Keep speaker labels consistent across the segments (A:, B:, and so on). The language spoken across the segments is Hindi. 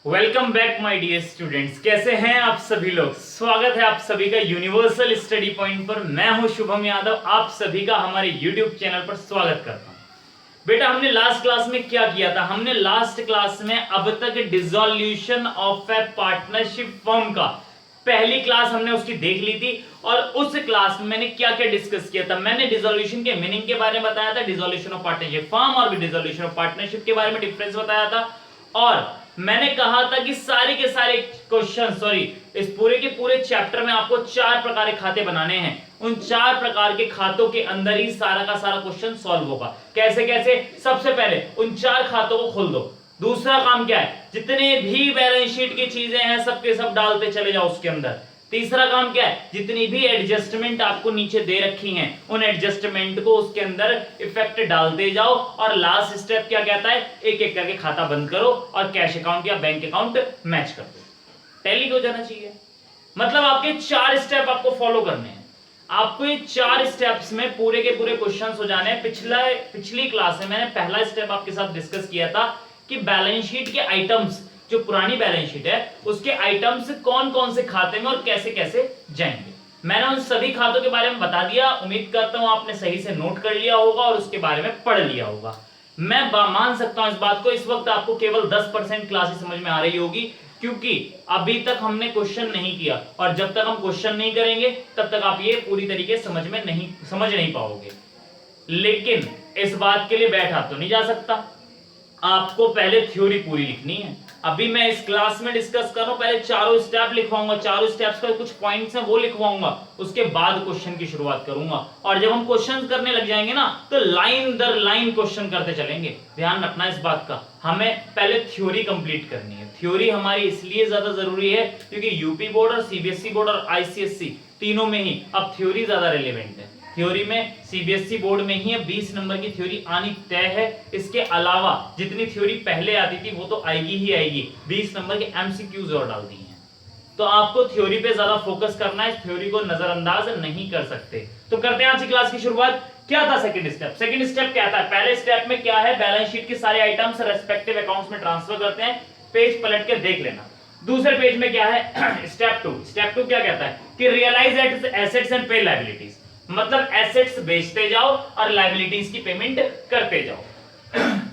A: Welcome back my dear students. कैसे हैं आप सभी लोग। स्वागत है आप सभी का यूनिवर्सल स्टडी पॉइंट पर। मैं हूं शुभम यादव, आप सभी का हमारे यूट्यूब चैनल पर स्वागत करता हूं। बेटा हमने लास्ट क्लास में क्या किया था, हमने लास्ट क्लास में अब तक dissolution of A partnership firm का पहली क्लास हमने उसकी देख ली थी। और उस क्लास में मैंने क्या क्या डिस्कस किया था, मैंने डिसॉल्यूशन के मीनिंग के बारे में बताया था, डिसॉल्यूशन ऑफ पार्टनरशिप फर्म और डिसॉल्यूशन ऑफ पार्टनरशिप के बारे में डिफरेंस बताया था। और मैंने कहा था कि सारे के सारे क्वेश्चन इस पूरे के पूरे चैप्टर में आपको 4 प्रकार के खाते बनाने हैं। उन 4 प्रकार के खातों के अंदर ही सारा का सारा क्वेश्चन सॉल्व होगा। कैसे कैसे, सबसे पहले उन 4 खातों को खोल दो। दूसरा काम क्या है, जितने भी बैलेंस शीट की चीजें हैं सबके सब डालते चले जाओ उसके अंदर। तीसरा काम क्या है, जितनी भी एडजस्टमेंट आपको नीचे दे रखी हैं उन एडजस्टमेंट को उसके अंदर इफेक्ट डालते जाओ। और लास्ट स्टेप क्या कहता है, एक एक करके खाता बंद करो और कैश अकाउंट या बैंक अकाउंट मैच कर दो। टैली हो जाना चाहिए। मतलब आपके 4 स्टेप आपको फॉलो करने हैं। आपको ये 4 स्टेप्स में पूरे के पूरे क्वेश्चंस हो जाने हैं। पिछली क्लास में मैंने पहला स्टेप आपके साथ डिस्कस किया था कि बैलेंस शीट के आइटम्स, जो पुरानी बैलेंस शीट है उसके आइटम्स कौन कौन से खाते में और कैसे कैसे जाएंगे। मैंने उन सभी खातों के बारे में बता दिया। उम्मीद करता हूं आपने सही से नोट कर लिया होगा और उसके बारे में पढ़ लिया होगा। मैं मान सकता हूं इस बात को, इस वक्त आपको केवल 10% क्लासेस समझ में आ रही होगी, क्योंकि अभी तक हमने क्वेश्चन नहीं किया। और जब तक हम क्वेश्चन नहीं करेंगे तब तक आप ये पूरी तरीके से समझ नहीं पाओगे। लेकिन इस बात के लिए बैठा तो नहीं जा सकता, आपको पहले थ्योरी पूरी लिखनी है। अभी मैं इस क्लास में डिस्कस कर रहा हूं, पहले चारों स्टेप लिखवाऊंगा, चारों स्टेप्स का कुछ पॉइंट्स हैं वो लिखवाऊंगा, उसके बाद क्वेश्चन की शुरुआत करूंगा। और जब हम क्वेश्चन करने लग जाएंगे ना तो लाइन दर लाइन क्वेश्चन करते चलेंगे। ध्यान रखना इस बात का, हमें पहले थ्योरी कंप्लीट करनी है। थ्योरी हमारी इसलिए ज्यादा जरूरी है क्योंकि यूपी बोर्ड और सीबीएसई बोर्ड और आईसीएसई तीनों में ही अब थ्योरी ज्यादा रिलेवेंट है। थ्योरी में सीबीएसई बोर्ड में ही 20 नंबर की थ्योरी आनी तय है। इसके अलावा जितनी थ्योरी पहले आती थी वो तो आएगी ही आएगी, 20 नंबर के एमसीक्यूज और डाल दी हैं। तो आपको थ्योरी पे ज्यादा फोकस करना है, इस थ्योरी को नजरअंदाज नहीं कर सकते। तो करते हैं आज की क्लास की शुरुआत। क्या था सेकंड स्टेप, सेकंड स्टेप क्या था, पहले स्टेप में क्या है, बैलेंस शीट के सारे आइटम्स रेस्पेक्टिव अकाउंट्स में ट्रांसफर करते हैं। पेज पलट के देख लेना। दूसरे पेज में क्या है, स्टेप 2। स्टेप 2 क्या कहता है कि रियलाइज एसेट्स एंड पे लायबिलिटीज, मतलब एसेट्स बेचते जाओ और लायबिलिटीज की पेमेंट करते जाओ।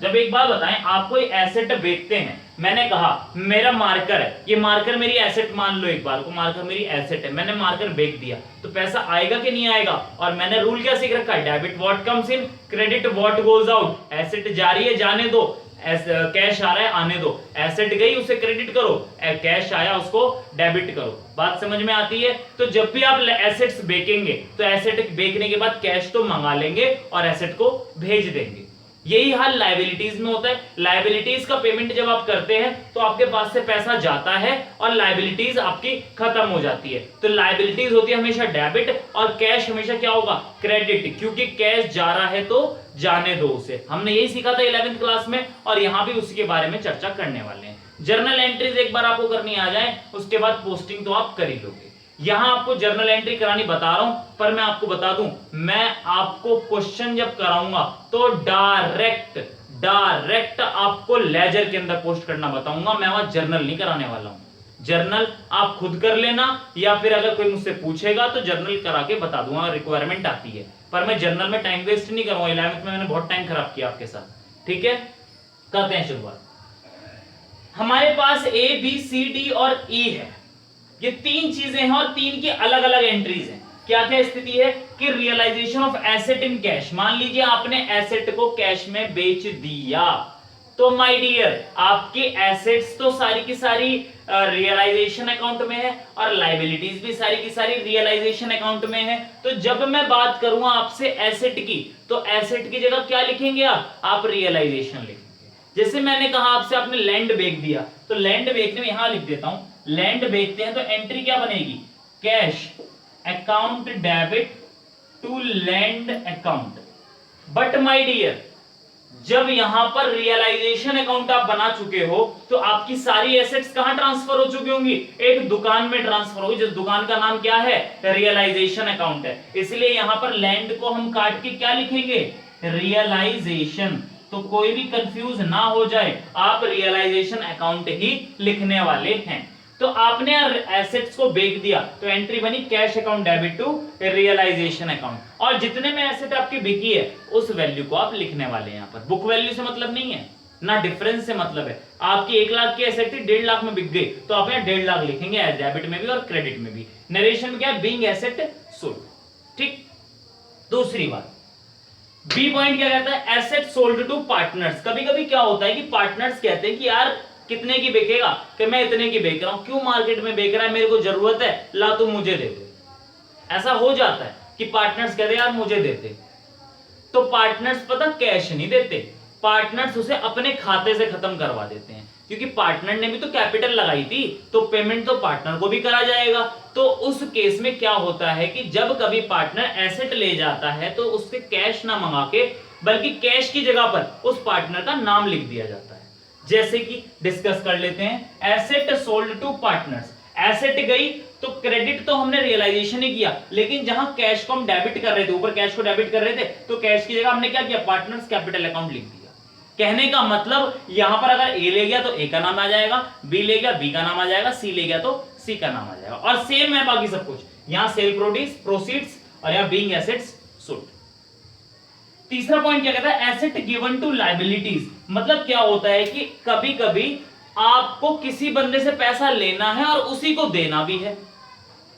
A: जब एक बात बताएं, आप कोई एसेट बेचते हैं, मैंने कहा मेरा मार्कर है, ये मार्कर मेरी एसेट मान लो, एक बार को मार्कर मेरी एसेट है, मैंने मार्कर बेच दिया तो पैसा आएगा कि नहीं आएगा। और मैंने रूल क्या सीख रखा है, debit what comes in, credit what goes out. Asset जा रही है जाने दो, कैश आ रहा है आने दो। एसेट गई उसे क्रेडिट करो, कैश आया उसको डेबिट करो। बात समझ में आती है। तो जब भी आप एसेट्स बेचेंगे तो एसेट बेचने के बाद कैश तो मंगा लेंगे और एसेट को भेज देंगे। यही हाल लायबिलिटीज में होता है। लायबिलिटीज का पेमेंट जब आप करते हैं तो आपके पास से पैसा जाता है और लायबिलिटीज आपकी खत्म हो जाती है। तो लायबिलिटीज होती है हमेशा डेबिट और कैश हमेशा क्या होगा, क्रेडिट, क्योंकि कैश जा रहा है तो जाने दो उसे। हमने यही सीखा था 11th क्लास में और यहां भी उसी के बारे में चर्चा करने वाले हैं। जर्नल एंट्रीज एक बार आपको करनी आ जाए उसके बाद पोस्टिंग तो आप कर ही लोगे। यहां आपको जर्नल एंट्री करानी बता रहा हूं, पर मैं आपको बता दूं, मैं आपको क्वेश्चन जब कराऊंगा तो डायरेक्ट आपको लेजर के अंदर पोस्ट करना बताऊंगा। मैं वहां जर्नल नहीं कराने वाला हूं। जर्नल आप खुद कर लेना या फिर अगर कोई मुझसे पूछेगा तो जर्नल करा के बता दूंगा, रिक्वायरमेंट आती है। पर मैं जर्नल में टाइम वेस्ट नहीं करूंगा। 11th में मैंने बहुत टाइम खराब किया आपके साथ। ठीक है, करते हैं शुरुआत। हमारे पास ए बी सी डी और ई है, ये 3 चीजें हैं और 3 की अलग अलग एंट्रीज हैं। क्या क्या स्थिति है कि realisation of asset in cash, मान लीजिए आपने एसेट को कैश में बेच दिया तो माय डियर आपकी एसेट्स तो सारी की सारी रियलाइजेशन अकाउंट में है और लायबिलिटीज भी सारी की सारी रियलाइजेशन अकाउंट में है। तो जब मैं बात करूंगा आपसे एसेट की तो एसेट की जगह क्या लिखेंगे आप रियलाइजेशन लिखेंगे। जैसे मैंने कहा आपसे, आपने लैंड बेच दिया तो लैंड बेचने में यहां लिख देता हूं, लैंड बेचते हैं तो एंट्री क्या बनेगी, cash account debit to land account. But my dear जब यहां पर रियलाइजेशन अकाउंट आप बना चुके हो तो आपकी सारी एसेट्स कहां ट्रांसफर हो चुकी होंगी, एक दुकान में ट्रांसफर होगी, जिस दुकान का नाम क्या है, रियलाइजेशन अकाउंट है। इसलिए यहां पर लैंड को हम काट के क्या लिखेंगे, रियलाइजेशन। तो कोई भी कंफ्यूज ना हो जाए, आप रियलाइजेशन अकाउंट ही लिखने वाले हैं। तो आपने एसेट्स को बेच दिया तो एंट्री बनी cash account debit to realisation account, और जितने में एसेट आपकी बिकी है उस वैल्यू को आप लिखने वाले हैं। यहाँ पर बुक वैल्यू से मतलब नहीं है, ना डिफरेंस से मतलब है। आपकी 1 लाख की एसेट थी, 1.5 लाख में बिक गई, तो आप यहाँ 1.5 लाख लिखेंगे एज डेबिट में भी और क्रेडिट में भी। नरेशन में क्या है, बीइंग एसेट सोल्ड। ठीक। दूसरी बात, बी पॉइंट क्या कहता है, एसेट सोल्ड टू पार्टनर्स। कभी कभी क्या होता है कि पार्टनर्स कहते हैं कि यार कितने की बेचेगा, कि मैं इतने की बेच रहा हूं, क्यों मार्केट में बेच रहा है, मेरे को जरूरत है, ला तू मुझे दे दे। ऐसा हो जाता है कि पार्टनर्स कहते हैं यार मुझे देते, तो पार्टनर्स पता कैश नहीं देते, पार्टनर्स उसे अपने खाते से खत्म करवा देते हैं, क्योंकि पार्टनर ने भी तो कैपिटल लगाई थी, तो पेमेंट तो पार्टनर को भी करा जाएगा। तो उस केस में क्या होता है कि जब कभी पार्टनर एसेट ले जाता है तो उससे कैश ना मंगा के बल्कि कैश की जगह पर उस पार्टनर का नाम लिख दिया जाता है। जैसे कि डिस्कस कर लेते हैं, asset sold to partners. Asset गई तो क्रेडिट तो हमने रियलाइजेशन ही किया, लेकिन जहां कैश को हम डेबिट कर रहे थे, ऊपर कैश को डेबिट कर रहे थे, तो कैश की जगह हमने क्या किया, पार्टनर्स कैपिटल अकाउंट लिख दिया। कहने का मतलब यहां पर अगर ए ले गया तो ए का नाम आ जाएगा, बी ले गया बी का नाम आ जाएगा, सी ले गया तो सी का नाम आ जाएगा, और सेम है बाकी सब कुछ। यहां सेल प्रोसीड्स और यहां बीइंग एसेट्स सोल्ड। तीसरा पॉइंट क्या कहता है, एसेट गिवन टू लायबिलिटीज। मतलब क्या होता है कि कभी कभी आपको किसी बंदे से पैसा लेना है और उसी को देना भी है,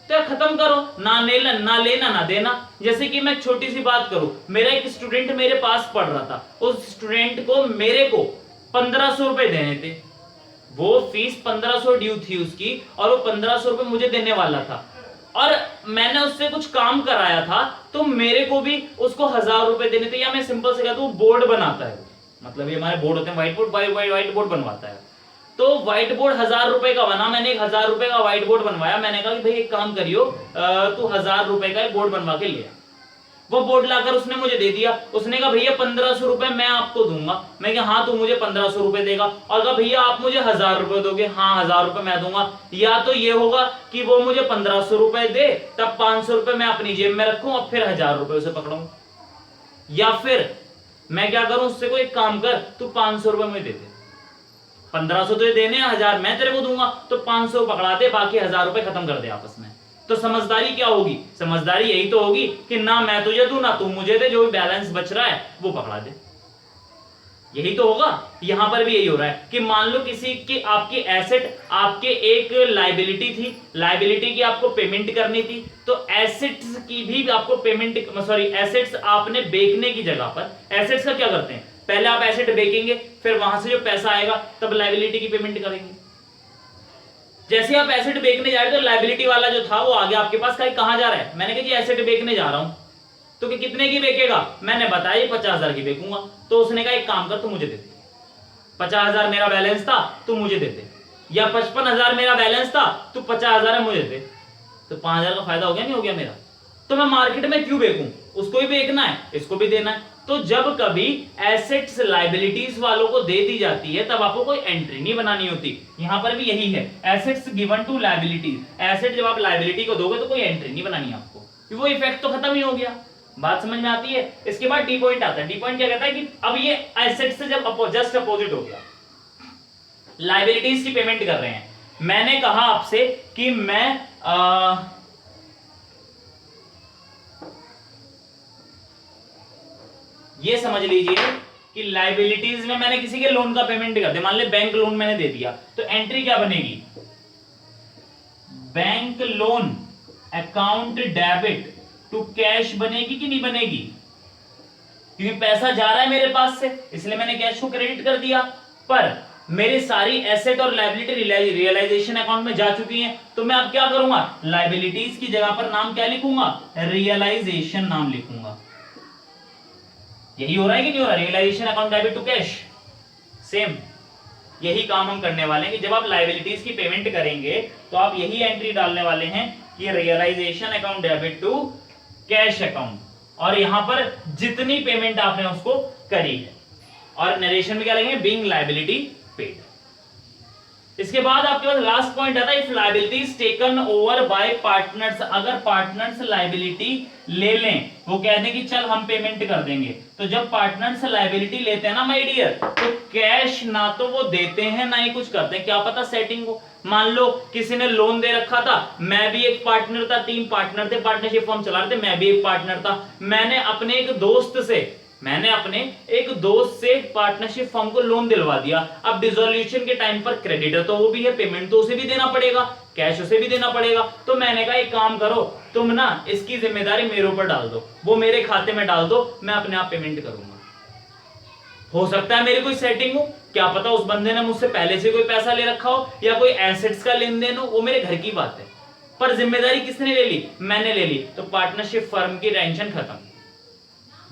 A: तो खत्म करो, ना लेना ना देना। जैसे कि मैं छोटी सी बात करूं, मेरा एक स्टूडेंट मेरे पास पढ़ रहा था, उस स्टूडेंट को मेरे को 1500 रुपए देने थे, वो फीस 1500 ड्यू थी उसकी, और वो 1500 रुपए मुझे देने वाला था, और मैंने उससे कुछ काम कराया था, तो मेरे को भी उसको 1000 रुपए देने थे। या मैं सिंपल से कहता हूं, बोर्ड बनाता है, मतलब ये हमारे बोर्ड होते हैं, व्हाइट बोर्ड बनवाता है, तो व्हाइट बोर्ड 1000 रुपए का बना, मैंने 1000 रुपए का व्हाइट बोर्ड बनवाया। मैंने कहा कि भाई एक काम करियो, तू 1000 रुपए का बोर्ड बनवा के ले। वो बोर्ड लाकर उसने मुझे दे दिया, उसने कहा भैया 1500 रुपए मैं आपको दूंगा। मैं कहा हाँ तू मुझे 1500 रुपए देगा, और कहा भैया आप मुझे 1000 रुपए दोगे, हाँ 1000 रुपए मैं दूंगा। या तो ये होगा कि वो मुझे 1500 रुपए दे, तब 500 रुपए मैं अपनी जेब में रखूं और फिर 1000 रुपए उसे पकड़ूं, या फिर मैं क्या करूं, उससे कोई काम कर, तू 500 रुपए मुझे दे दे, 1500 तो ये देने, 1000 मैं तेरे को दूंगा, तो 500 पकड़ा दे, बाकी 1000 रुपए खत्म कर दे आपस में। तो समझदारी क्या होगी, समझदारी यही तो होगी कि ना मैं तुझे दूं ना तू मुझे दे, जो भी बैलेंस बच रहा है वो पकड़ा दे, यही तो होगा। यहां पर भी यही हो रहा है कि मान लो किसी की आपकी एसेट, आपके एक लायबिलिटी थी, लायबिलिटी की आपको पेमेंट करनी थी, तो एसेट्स की भी आपको पेमेंट, सॉरी एसेट्स आपने बेचने की जगह पर, एसेट्स का क्या करते हैं, पहले आप एसेट बेचेंगे, फिर वहां से जो पैसा आएगा तब लायबिलिटी की पेमेंट करेंगे। जैसे आप एसेट बेचने जा रहे हो तो लायबिलिटी वाला जो था वो आगे आपके पास, कहां जा रहा है, मैंने कहा जी एसेट बेचने जा रहा हूं, तो कि कितने की बेचेगा, मैंने बताया 50,000 की बेचूंगा। तो उसने कहा एक काम कर, तू मुझे दे दे, 50,000 मेरा बैलेंस था तू मुझे दे दे, या 55,000 मेरा बैलेंस था तू 50,000 है मुझे दे, तो 5,000 का फायदा हो गया नहीं हो गया मेरा। तो मैं मार्केट में क्यों बेचूं, उसको भी बेचना है इसको भी देना है। तो जब कभी एसेट्स लायबिलिटीज वालों को दे दी जाती है तब आपको कोई एंट्री नहीं बनानी होती। यहां पर भी यही है, assets given to liabilities, asset जब आप लायबिलिटी को दोगे तो कोई एंट्री नहीं बनानी आपको, वो इफेक्ट तो खत्म ही हो गया। बात समझ में आती है। इसके बाद डी पॉइंट आता है। डी पॉइंट क्या कहता है कि अब ये एसेट से जब जस्ट अपोजिट हो गया, लायबिलिटीज की पेमेंट कर रहे हैं। मैंने कहा आपसे कि मैं ये समझ लीजिए कि लायबिलिटीज में मैंने किसी के लोन का पेमेंट कर दिया, मान ले बैंक लोन मैंने दे दिया, तो एंट्री क्या बनेगी, bank loan account debit to cash बनेगी कि नहीं बनेगी, क्योंकि पैसा जा रहा है मेरे पास से इसलिए मैंने कैश को क्रेडिट कर दिया, पर मेरी सारी एसेट और लायबिलिटी रियलाइजेशन अकाउंट में जा चुकी हैं, तो मैं अब क्या करूंगा, लायबिलिटीज की जगह पर नाम क्या लिखूंगा, रियलाइजेशन नाम लिखूंगा। यही हो रहा है कि नहीं हो रहा, realisation account debit to cash, same यही काम हम करने वाले हैं कि जब आप लायबिलिटीज की पेमेंट करेंगे तो आप यही एंट्री डालने वाले हैं कि realisation account debit to cash account, और यहां पर जितनी पेमेंट आपने उसको करी है, और नरेशन में क्या लिखेंगे, बीइंग लायबिलिटी पेड। इसके बाद आपके पास लास्ट पॉइंट आता है, if liability is taken over by partners, अगर पार्टनर्स लायबिलिटी ले लें, वो कहते हैं कि चल हम पेमेंट कर देंगे, तो जब पार्टनर्स लायबिलिटी लेते हैं ना माय डियर, तो कैश ना तो वो देते हैं ना ही कुछ करते हैं, क्या पता सेटिंग हो। मान लो किसी ने लोन दे रखा था, मैं भी एक पार्टनर था, 3 पार्टनर थे, पार्टनरशिप फॉर्म चला रहे थे, मैं भी एक पार्टनर था, मैंने अपने एक दोस्त से पार्टनरशिप फॉर्म को लोन दिलवा दिया। अब डिसोल्यूशन के टाइम पर क्रेडिटर तो वो भी है, पेमेंट तो उसे भी देना पड़ेगा, कैश उसे भी देना पड़ेगा। तो मैंने कहा एक काम करो, तुम ना इसकी जिम्मेदारी मेरे ऊपर डाल दो, वो मेरे खाते में डाल दो, मैं अपने आप पेमेंट करूंगा। हो सकता है मेरी कोई सेटिंग हो, क्या पता उस बंदे ने मुझसे पहले से कोई पैसा ले रखा हो या कोई एसेट्स का लेन देन हो, वो मेरे घर की बात है, पर जिम्मेदारी किसने ले ली? मैंने ले ली, तो पार्टनरशिप फर्म की टेंशन खत्म।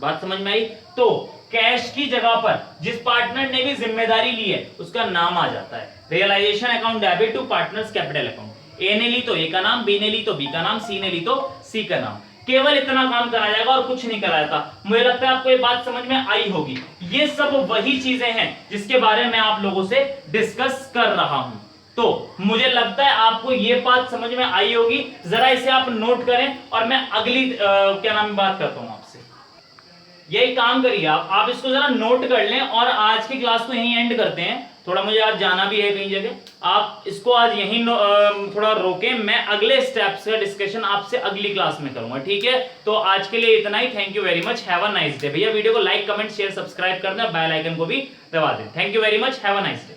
A: बात समझ में आई? तो कैश की जगह पर जिस पार्टनर ने भी जिम्मेदारी ली है उसका नाम आ जाता है, realisation account debit to partners capital account. A ने ली तो ए का नाम, बी ने ली तो बी का नाम, सी ने ली तो सी का नाम। केवल इतना काम कराया जाएगा और कुछ नहीं कराया था। मुझे लगता है आपको ये बात समझ में आई होगी। ये सब वही चीजें हैं जिसके बारे में आप लोगों से डिस्कस कर रहा हूं। तो मुझे लगता है आपको ये बात समझ में आई होगी। जरा इसे आप नोट करें और मैं अगली क्या नाम बात करता हूं आपसे। यही काम करिए आप इसको जरा नोट कर लें और आज की क्लास को यहीं एंड करते हैं। थोड़ा मुझे आज जाना भी है कहीं जगह, आप इसको आज यहीं थोड़ा रोकें। मैं अगले स्टेप्स का डिस्कशन आपसे अगली क्लास में करूंगा, ठीक है? तो आज के लिए इतना ही। Thank you very much, have a nice day. भैया वीडियो को लाइक कमेंट शेयर सब्सक्राइब कर दें, बेल आइकन को भी दबा दें। Thank you very much, have a nice day.